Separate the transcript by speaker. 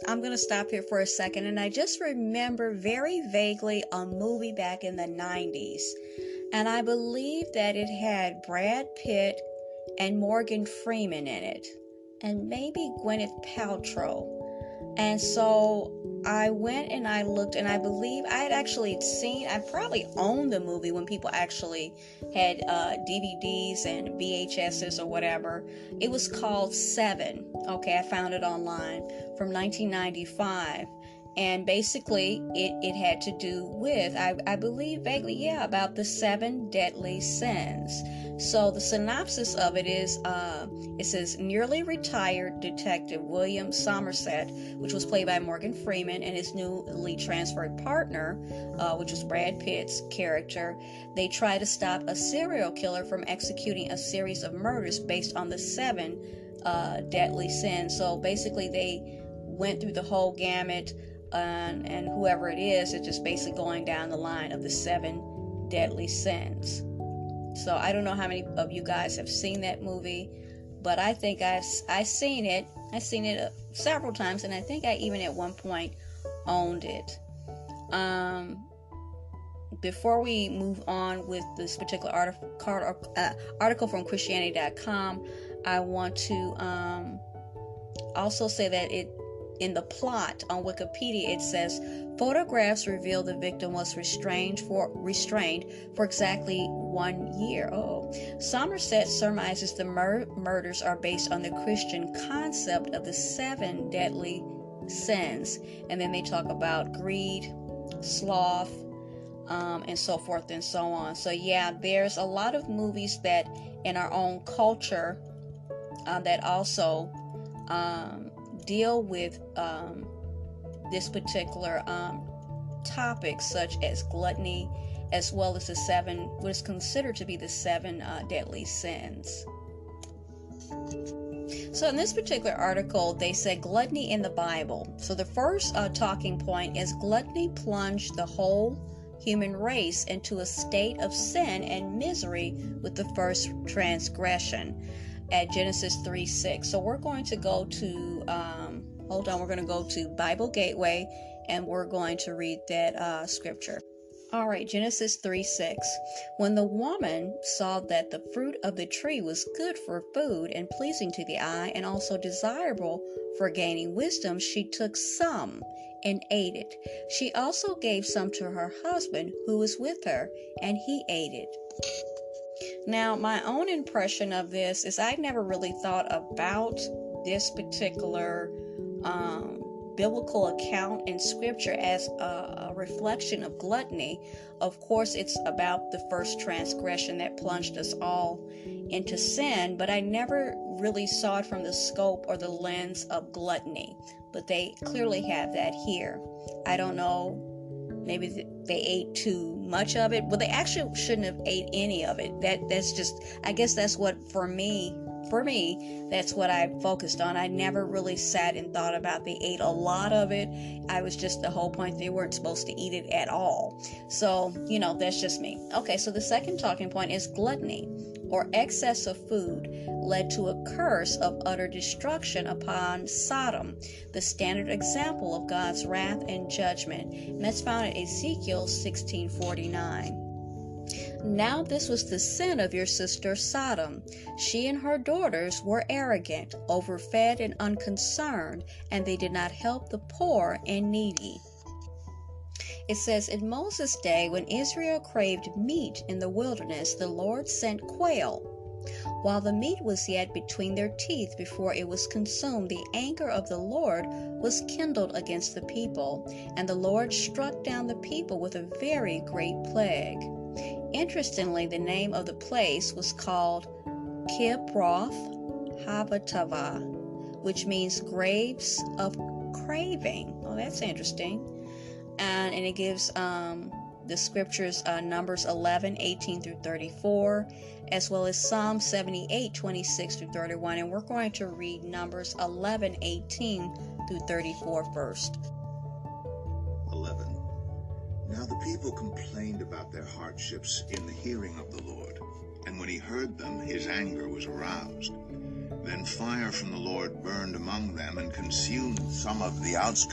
Speaker 1: I'm going to stop here for a second, and I just remember very vaguely a movie back in the 90s, and I believe that it had Brad Pitt and Morgan Freeman in it, and maybe Gwyneth Paltrow. And so I went and I looked, and I believe I had actually I probably owned the movie when people actually had DVDs and VHSs or whatever. It was called Seven. Okay, I found it online from 1995. And basically, it had to do with, I believe vaguely, about the 7 deadly sins. So the synopsis of it is, it says, nearly retired detective William Somerset, which was played by Morgan Freeman, and his newly transferred partner, which was Brad Pitt's character, they try to stop a serial killer from executing a series of murders based on the 7 deadly sins. So basically, they went through the whole gamut. And whoever it is, it's just basically going down the line of the 7 deadly sins. So I don't know how many of you guys have seen that movie, but I think I've seen it. I've seen it several times, and I think I even at one point owned it. Before we move on with this particular article from Christianity.com, I want to also say that in the plot on Wikipedia, it says photographs reveal the victim was restrained for exactly 1 year. Somerset surmises the murders are based on the Christian concept of the 7 deadly sins, and then they talk about greed, sloth, and so forth and so on. So yeah, there's a lot of movies that in our own culture that also deal with this particular topic, such as gluttony, as well as what is considered to be the 7 deadly sins. So in this particular article, they said gluttony in the Bible. So the first talking point is gluttony plunged the whole human race into a state of sin and misery with the first transgression at Genesis 3:6. So we're going to go to, we're going to go to Bible Gateway, and we're going to read that scripture. All right, Genesis 3:6. When the woman saw that the fruit of the tree was good for food and pleasing to the eye and also desirable for gaining wisdom, she took some and ate it. She also gave some to her husband who was with her, and he ate it. Now, my own impression of this is I never really thought about this particular biblical account in scripture as a reflection of gluttony. Of course, it's about the first transgression that plunged us all into sin, but I never really saw it from the scope or the lens of gluttony. But they clearly have that here. I don't know. Maybe they ate too much of it. Well, they actually shouldn't have ate any of it. That's just, I guess that's what, for me, that's what I focused on. I never really sat and thought about they ate a lot of it. I was just, the whole point, they weren't supposed to eat it at all. So, that's just me. Okay, so the second talking point is gluttony, or excess of food, led to a curse of utter destruction upon Sodom, the standard example of God's wrath and judgment. And that's found in Ezekiel 16:49. Now this was the sin of your sister Sodom. She and her daughters were arrogant, overfed, and unconcerned, and they did not help the poor and needy. It says, in Moses' day, when Israel craved meat in the wilderness, the Lord sent quail. While the meat was yet between their teeth before it was consumed, the anger of the Lord was kindled against the people, and the Lord struck down the people with a very great plague. Interestingly, the name of the place was called Kibroth Havatavah, which means graves of craving. Oh, that's interesting. And it gives the scriptures Numbers 11:18-34, as well as Psalm 78:26-31. And we're going to read Numbers 11:18-34 first.
Speaker 2: 11. Now the people complained about their hardships in the hearing of the Lord, and when he heard them, his anger was aroused. Then fire from the Lord burned among them and consumed some of the outskirts